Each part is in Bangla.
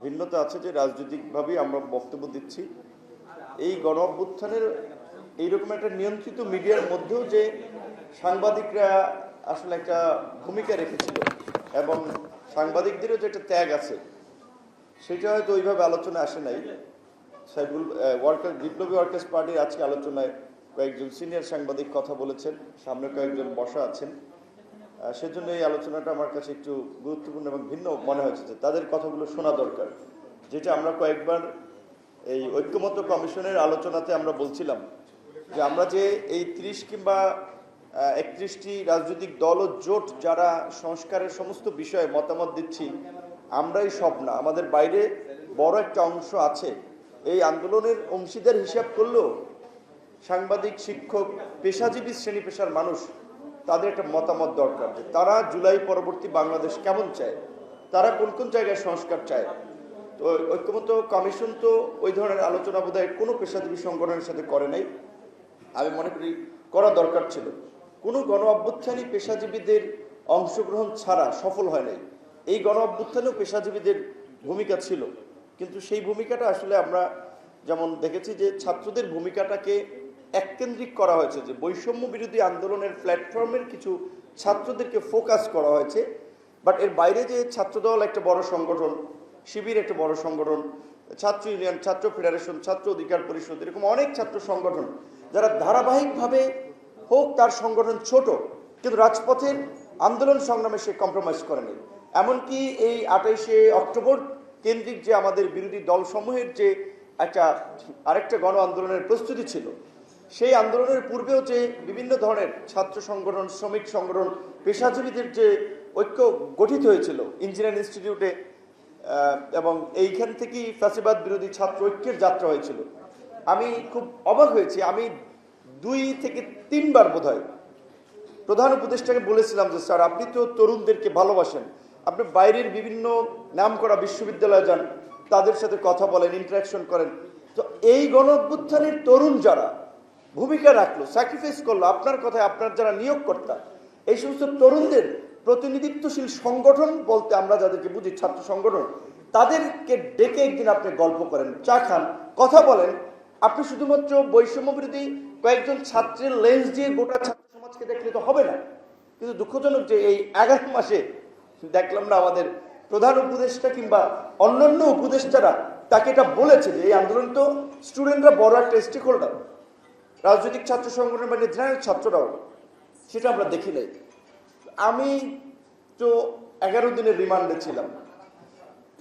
ভিন্নতা আছে যে রাজনৈতিকভাবেই আমরা বক্তব্য দিচ্ছি। এই গণ অভ্যুত্থানের এইরকম একটা নিয়ন্ত্রিত মিডিয়ার মধ্যেও যে সাংবাদিকরা আসলে একটা ভূমিকা রেখেছিল এবং সাংবাদিকদেরও যে একটা ত্যাগ আছে সেটা হয়তো ওইভাবে আলোচনা আসে নাই। বিপ্লবী ওয়ার্কার্স পার্টির আজকে আলোচনায় কয়েকজন সিনিয়র সাংবাদিক কথা বলেছেন, সামনে কয়েকজন বসা আছেন, সেজন্য এই আলোচনাটা আমার কাছে একটু গুরুত্বপূর্ণ এবং ভিন্ন মনে হয়েছে যে তাদের কথাগুলো শোনা দরকার। যেটা আমরা কয়েকবার এই ঐক্যমত্য কমিশনের আলোচনাতে আমরা বলছিলাম যে আমরা যে এই 30 কিংবা 31টি রাজনৈতিক দল ও জোট যারা সংস্কারের সমস্ত বিষয়ে মতামত দিচ্ছি, আমরাই সব না, আমাদের বাইরে বড় একটা অংশ আছে। এই আন্দোলনের অংশীদার হিসাব করলেও সাংবাদিক, শিক্ষক, পেশাজীবী শ্রেণী পেশার মানুষ, তাদের একটা মতামত দরকার যে তারা জুলাই পরবর্তী বাংলাদেশ কেমন চায়, তারা কোন কোন জায়গায় সংস্কার চায়। তো ঐক্যমত্য কমিশন তো ওই ধরনের আলোচনা বোধহয় কোনো পেশাজীবী সংগঠনের সাথে করে নাই। আমি মনে করি করা দরকার ছিল। কোনো গণ অভ্যুত্থানই পেশাজীবীদের অংশগ্রহণ ছাড়া সফল হয় নাই। এই গণ অভ্যুত্থানেও পেশাজীবীদের ভূমিকা ছিল, কিন্তু সেই ভূমিকাটা আসলে আমরা যেমন দেখেছি যে ছাত্রদের ভূমিকাটাকে এককেন্দ্রিক করা হয়েছে, যে বৈষম্য বিরোধী আন্দোলনের প্ল্যাটফর্মের কিছু ছাত্রদেরকে ফোকাস করা হয়েছে। বাট এর বাইরে যে ছাত্রদল একটা বড় সংগঠন, শিবির একটা বড় সংগঠন, ছাত্র ইউনিয়ন, ছাত্র ফেডারেশন, ছাত্র অধিকার পরিষদ, এরকম অনেক ছাত্র সংগঠন যারা ধারাবাহিকভাবে হোক, তার সংগঠন ছোট কিন্তু রাজপথের আন্দোলন সংগ্রামে সে কম্প্রোমাইজ করেনি। এমনকি এই 28শে অক্টোবর কেন্দ্রিক যে আমাদের বিরোধী দলসমূহের যে আরেকটা গণ আন্দোলনের প্রস্তুতি ছিল, সেই আন্দোলনের পূর্বেও যে বিভিন্ন ধরনের ছাত্র সংগঠন, শ্রমিক সংগঠন, পেশাজীবীদের যে ঐক্য গঠিত হয়েছিল ইঞ্জিনিয়ারিং ইনস্টিটিউটে, এবং এইখান থেকেই ফ্যাসিবাদ বিরোধী ছাত্র ঐক্যের যাত্রা হয়েছিল। আমি খুব অবাক হয়েছি। আমি 2 থেকে 3 বার বোধহয় প্রধান উপদেষ্টাকে বলেছিলাম যে স্যার, আপনি তো তরুণদেরকে ভালোবাসেন, আপনি বাইরের বিভিন্ন নামকরা বিশ্ববিদ্যালয়ে যান, তাদের সাথে কথা বলেন, ইন্টারাকশন করেন। তো এই গণ অভ্যুত্থানের তরুণ যারা ভূমিকা রাখলো, স্যাক্রিফাইস করলো, আপনার কথায় আপনার যারা নিয়োগকর্তা, এই সমস্ত তরুণদের প্রতিনিধিত্বশীল সংগঠন বলতে আমরা যাদেরকে বুঝি ছাত্র সংগঠন, তাদেরকে ডেকে একদিন আপনি গল্প করেন, চা খান, কথা বলেন। আপনি শুধুমাত্র বৈষম্য বিরোধী কয়েকজন ছাত্রের লেন্স দিয়ে গোটা ছাত্র সমাজকে দেখলে তো হবে না। কিন্তু দুঃখজনক যে এই 11 মাসে দেখলাম না আমাদের প্রধান উপদেষ্টা কিংবা অন্যান্য উপদেষ্টারা তাকে এটা বলেছে যে এই আন্দোলন তো স্টুডেন্টরা বড় একটা স্টেক হোল্ডার, রাজনৈতিক ছাত্র সংগঠনের মানে জেনারেল ছাত্ররাও, সেটা আমরা দেখি নাই। আমি তো 11 দিনের রিমান্ডে ছিলাম।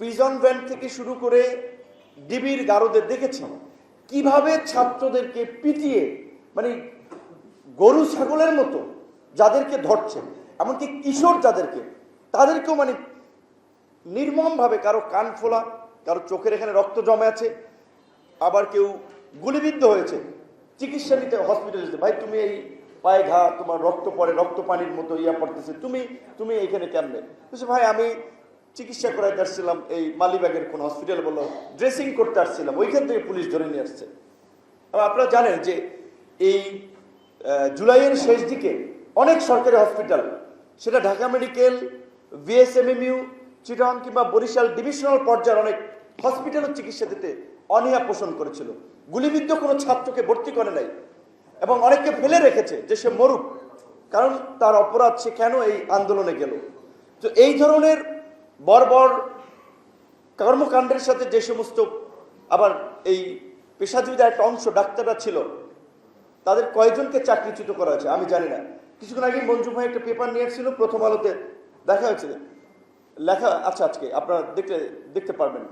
প্রিজন ভ্যান থেকে শুরু করে ডিবির গারদে দেখেছি কিভাবে ছাত্রদেরকে পিটিয়ে, মানে গরু ছাগলের মতো যাদেরকে ধরছে, এমনকি কিশোর তাদেরকেও মানে নির্মমভাবে, কারো কান ফোলা, কারো চোখের এখানে রক্ত জমে আছে, আবার কেউ গুলিবিদ্ধ হয়েছে, চিকিৎসা নিতে হসপিটালে। ভাই তুমি এই পায়ে ঘা, তোমার রক্ত পড়ে, রক্ত পানির মতো পড়তেছে, তুমি এইখানে কেমনে? বলছে ভাই আমি চিকিৎসা করাইতে আসছিলাম এই মালিবাগের কোন হসপিটালে, বললো ড্রেসিং করতে আসছিলাম, ওইখান থেকে পুলিশ ধরে নিয়ে আসছে। আবার আপনারা জানেন যে এই জুলাইয়ের শেষ দিকে অনেক সরকারি হসপিটাল, সেটা ঢাকা মেডিকেল, VSMMU, চিটাগং কিংবা বরিশাল ডিভিশনাল পর্যায়ের অনেক হসপিটালও চিকিৎসা দিতে অনীহা পোষণ করেছিল। গুলিবিদ্ধ কোনো ছাত্রকে ভর্তি করে নাই এবং অনেককে ফেলে রেখেছে যে সে মরুক, কারণ তার অপরাধ, সে কেন এই আন্দোলনে গেল। তো এই ধরনের বর্বর কর্মকাণ্ডের সাথে যে সমস্ত আবার এই পেশাজীবীদের একটা অংশ ডাক্তাররা ছিল, তাদের কয়জনকে চাকরিচ্যুত করা হয়েছে আমি জানি না। কিছুক্ষণ আগে মঞ্জু ভাই একটা পেপার নিয়ে এসেছিল, প্রথম আলোতে দেখা হয়েছিল, লেখা আছে, আজকে আপনারা দেখতে পারবেন।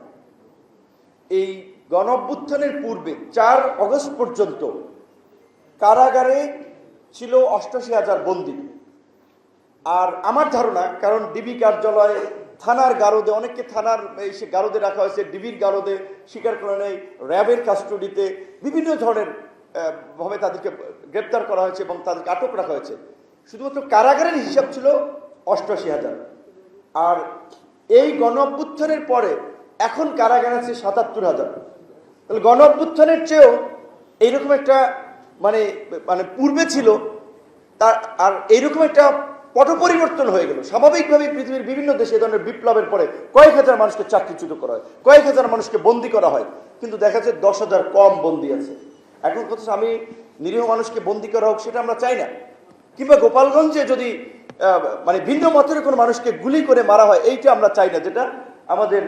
এই গণ অভ্যুত্থানের পূর্বে 4 অগস্ট পর্যন্ত কারাগারে ছিল 88,000 বন্দী। আর আমার ধারণা, কারণ ডিবি কার্যালয়, থানার গারদে, অনেককে থানার সে গারদে রাখা হয়েছে, ডিবির গারদে স্বীকার করে নেই, র্যাবের কাস্টডিতে বিভিন্ন ধরনের ভাবে তাদেরকে গ্রেপ্তার করা হয়েছে এবং তাদেরকে আটক রাখা হয়েছে। শুধুমাত্র কারাগারের হিসাব ছিল 88,000। আর এই গণ অভ্যুত্থানের পরে এখন কারাগার আছে 77,000। তাহলে গণ অভ্যুত্থানের চেয়েও এইরকম একটা মানে পূর্বে ছিল তার, আর এইরকম একটা পট পরিবর্তন হয়ে গেল। স্বাভাবিকভাবে পৃথিবীর বিভিন্ন দেশে এই ধরনের বিপ্লবের পরে কয়েক হাজার মানুষকে চাকরিচ্যুত করা হয়, কয়েক হাজার মানুষকে বন্দি করা হয়, কিন্তু দেখা যাচ্ছে 10,000 কম বন্দি আছে। এখন কথা আমি নিরীহ মানুষকে বন্দি করা হোক সেটা আমরা চাই না, কিংবা গোপালগঞ্জে যদি মানে ভিন্ন মতের কোনো মানুষকে গুলি করে মারা হয় এইটা আমরা চাই না, যেটা আমাদের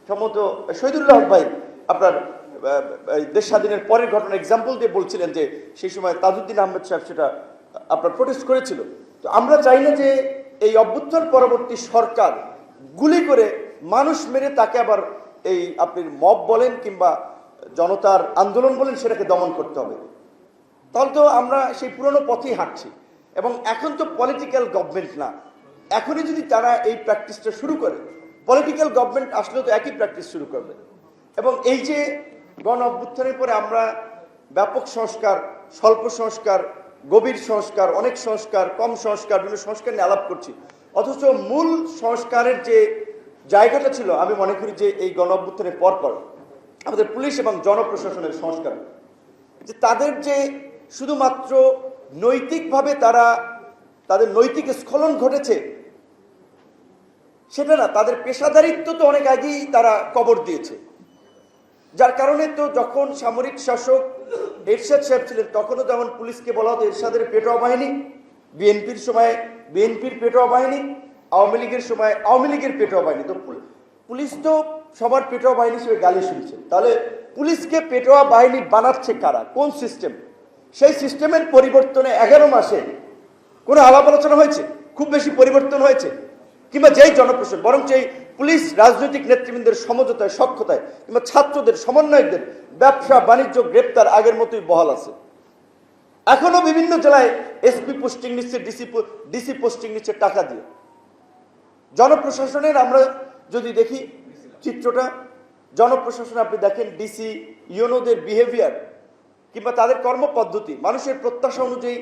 সম্ভবত শহীদুল্লাহ ভাই আপনার দেশ স্বাধীনের পরের ঘটনা এক্সাম্পল দিয়ে বলছিলেন যে সেই সময় তাজউদ্দিন আহমেদ সাহেব সেটা আপনার প্রোটেস্ট করেছিল। তো আমরা চাই না যে এই অভ্যুত্থান পরবর্তী সরকার গুলি করে মানুষ মেরে তাকে আবার এই আপনি মব বলেন কিংবা জনতার আন্দোলন বলেন সেটাকে দমন করতে হবে। তাহলে তো আমরা সেই পুরনো পথেই হাঁটছি। এবং এখন তো পলিটিক্যাল গভর্নমেন্ট না, এখনই যদি তারা এই প্র্যাকটিসটা শুরু করে, পলিটিক্যাল গভর্নমেন্ট আসলেও তো একই প্র্যাকটিস শুরু করবে। এবং এই যে গণ অভ্যুত্থানের পরে আমরা ব্যাপক সংস্কার, স্বল্প সংস্কার, গভীর সংস্কার, অনেক সংস্কার, কম সংস্কার, বিভিন্ন সংস্কার নিয়ে আলাপ করছি, অথচ মূল সংস্কারের যে জায়গাটা ছিল আমি মনে করি যে এই গণ অভ্যুত্থানের পরপর আমাদের পুলিশ এবং জনপ্রশাসনের সংস্কার, যে তাদের যে শুধুমাত্র নৈতিকভাবে তাদের নৈতিক স্খলন ঘটেছে সেটা না, তাদের পেশাদারিত্ব তো অনেক আগেই তারা কবর দিয়েছে। যার কারণে তো যখন সামরিক শাসক এরশাদ সাহেব ছিলেন তখনও যেমন পুলিশকে বলা হতো এরশাদের পেটোয়া বাহিনী, বিএনপির সময় বিএনপির পেটোয়া বাহিনী, আওয়ামী লীগের সময় আওয়ামী লীগের পেটোয়া বাহিনী। তো পুলিশ তো সবার পেটোয়া বাহিনী হিসেবে গালি শুনছে। তাহলে পুলিশকে পেটোয়া বাহিনী বানাচ্ছে কারা, কোন সিস্টেম? সেই সিস্টেমের পরিবর্তনে 11 মাসে কোনো আলাপ আলোচনা হয়েছে? খুব বেশি পরিবর্তন হয়েছে? কিংবা যেই জনপ্রশাসন, বরং এই পুলিশ রাজনৈতিক নেতৃবৃন্দের সমঝোতায়, সক্ষতায়, কিংবা ছাত্রদের, সমন্বয়কদের ব্যবসা বাণিজ্য গ্রেপ্তার আগের মতোই বহাল আছে। এখনো বিভিন্ন জেলায় এসপি পোস্টিং নিচ্ছে, ডিসি পোস্টিং নিচ্ছে টাকা দিয়ে। জনপ্রশাসনের আমরা যদি দেখি চিত্রটা, জনপ্রশাসনে আপনি দেখেন ডিসি ইউনোদের বিহেভিয়ার কিংবা তাদের কর্মপদ্ধতি মানুষের প্রত্যাশা অনুযায়ী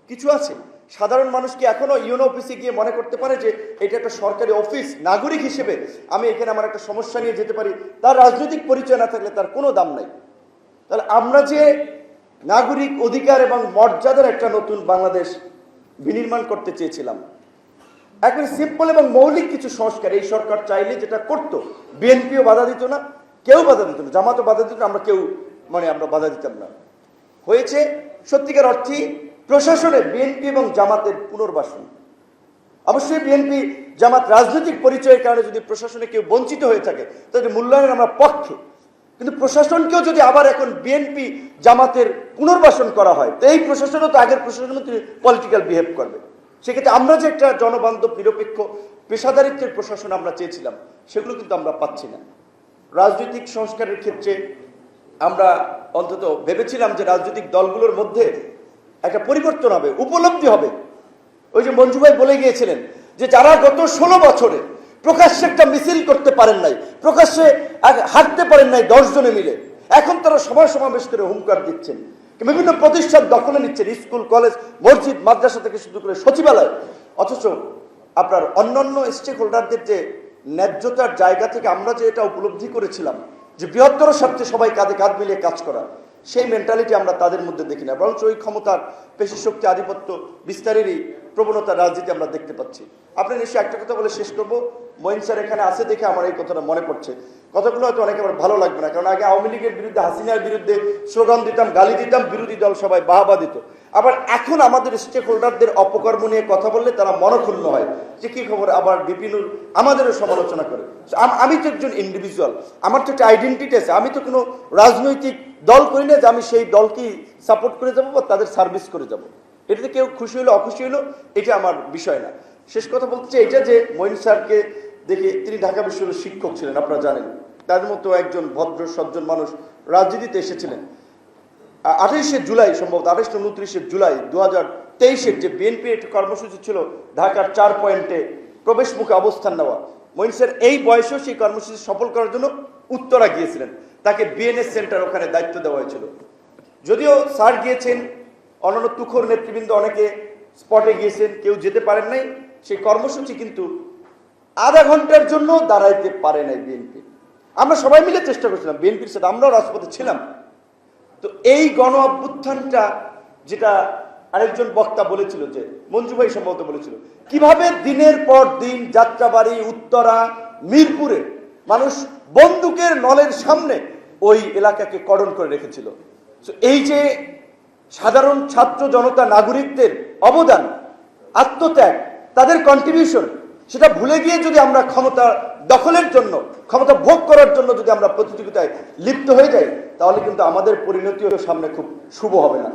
কিছু আছে? সাধারণ মানুষ কি এখনো ইউনো অফিসে গিয়ে মনে করতে পারে যে এটা একটা সরকারি অফিস, নাগরিক হিসেবে আমি এখানে আমার একটা সমস্যা নিয়ে যেতে পারি? তার রাজনৈতিক পরিচয় না থাকলে তার কোনো দাম নাই। তাহলে আমরা যে নাগরিক অধিকার এবং মর্যাদার একটা নতুন বাংলাদেশ বিনির্মাণ করতে চেয়েছিলাম, একবারে সিম্পল এবং মৌলিক কিছু সংস্কার এই সরকার চাইলে যেটা করতো, বিএনপিও বাধা দিত না, কেউ বাধা দিত না, জামাতও বাধা দিত না, আমরা কেউ আমরা বাধা দিতাম না। হয়েছে সত্যিকার অর্থে প্রশাসনে বিএনপি এবং জামাতের পুনর্বাসন। অবশ্যই বিএনপি জামাত রাজনৈতিক পরিচয়ের কারণে যদি প্রশাসনে কেউ বঞ্চিত হয়ে থাকে তাদের মূল্যায়নের আমরা পক্ষে, কিন্তু প্রশাসনকেও যদি আবার এখন বিএনপি জামাতের পুনর্বাসন করা হয় তো এই প্রশাসনও তো আগের প্রশাসনের মধ্যে পলিটিক্যাল বিহেভ করবে। সেক্ষেত্রে আমরা যে একটা জনবান্ধব নিরপেক্ষ পেশাদারিত্বের প্রশাসন আমরা চেয়েছিলাম সেগুলো কিন্তু আমরা পাচ্ছি না। রাজনৈতিক সংস্কারের ক্ষেত্রে আমরা অন্তত ভেবেছিলাম যে রাজনৈতিক দলগুলোর মধ্যে একটা পরিবর্তন হবে, উপলব্ধি হবে। ওই যে মঞ্জু ভাই বলে গিয়েছিলেন যে যারা গত 16 বছরে প্রকাশ্যে একটা মিছিল করতে পারেন নাই, প্রকাশ্যে হাঁটতে পারেন নাই 10 জনে মিলে, এখন তারা সভা সমাবেশ করে হুঙ্কার দিচ্ছেন, বিভিন্ন প্রতিষ্ঠান দখলে নিচ্ছেন, স্কুল কলেজ মসজিদ মাদ্রাসা থেকে শুরু করে সচিবালয়। অথচ আপনার অন্যান্য স্টেক হোল্ডারদের যে ন্যায্যতার জায়গা থেকে আমরা যে এটা উপলব্ধি করেছিলাম যে বৃহত্তর স্বার্থে সবাই কাঁধে কাঁধ মিলিয়ে কাজ করা, সেই মেন্টালিটি আমরা তাদের মধ্যে দেখি না, বরং ওই ক্ষমতার পেশি শক্তি আধিপত্য বিস্তারেরই প্রবণতা রাজনীতি আমরা দেখতে পাচ্ছি। আপনি নিশ্চয়ই একটা কথা বলে শেষ করবো, মঈন স্যার এখানে আছে দেখে আমার এই কথাটা মনে পড়ছে। কথাগুলো হয়তো অনেকে আমার ভালো লাগবে না, কারণ আগে আওয়ামী লীগের বিরুদ্ধে, হাসিনার বিরুদ্ধে স্লোগান দিতাম, গালি দিতাম, বিরোধী দল সবাই বাহবা দিত। আবার এখন আমাদের স্টেক হোল্ডারদের অপকর্ম নিয়ে কথা বললে তারা মনক্ষুণ্ণ হয় যে কি খবর, আবার বিপিনুর আমাদেরও সমালোচনা করে। আমি তো একজন ইন্ডিভিজুয়াল, আমার তো একটা আইডেন্টিটি আছে, আমি তো কোনো রাজনৈতিক দল করি না যে আমি সেই দলকেই সাপোর্ট করে যাবো বা তাদের সার্ভিস করে যাব। এটাতে কেউ খুশি হলো অখুশি হলো এটা আমার বিষয় না। শেষ কথা বলতে চাই এটা যে মঈন স্যারকে দেখে, তিনি ঢাকা বিশ্ববিদ্যালয়ের শিক্ষক ছিলেন, আপনারা জানেন, তার মতো একজন ভদ্র সজ্জন মানুষ রাজনীতিতে এসেছিলেন। 28শে জুলাই, সম্ভবত 28-29শে জুলাই 2023-এর যে বিএনপির একটা কর্মসূচি ছিল ঢাকার 4 পয়েন্টে প্রবেশ মুখে অবস্থান নেওয়া, মঈন স্যার এই বয়সেও সেই কর্মসূচি সফল করার জন্য উত্তরা গিয়েছিলেন, তাকে বিএনএস সেন্টার ওখানে দায়িত্ব দেওয়া হয়েছিল। যদিও স্যার গিয়েছেন, অন্যান্য তুখোর নেতৃবৃন্দ অনেকে স্পটে গিয়েছেন, কেউ যেতে পারেন নাই, সেই কর্মসূচি কিন্তু আধা ঘন্টার জন্য দাঁড়াইতে পারে নাই বিএনপি। আমরা সবাই মিলে চেষ্টা করছিলাম, বিএনপির সাথে আমরাও রাজপথে ছিলাম। তো এই গণ অভ্যুত্থানটা যেটা আরেকজন বক্তা বলেছিল যে মঞ্জু ভাই সম্ভবত বলেছিল কিভাবে দিনের পর দিন যাত্রাবাড়ি, উত্তরা, মিরপুরে মানুষ বন্দুকের নলের সামনে ওই এলাকাকে কর্ডন করে রেখেছিল। এই যে সাধারণ ছাত্র জনতা, নাগরিকদের অবদান, আত্মত্যাগ, তাদের কন্ট্রিবিউশন, সেটা ভুলে গিয়ে যদি আমরা ক্ষমতা দখলের জন্য, ক্ষমতা ভোগ করার জন্য যদি আমরা প্রতিযোগিতায় লিপ্ত হয়ে যাই, তাহলে কিন্তু আমাদের পরিণতিও সামনে খুব শুভ হবে না।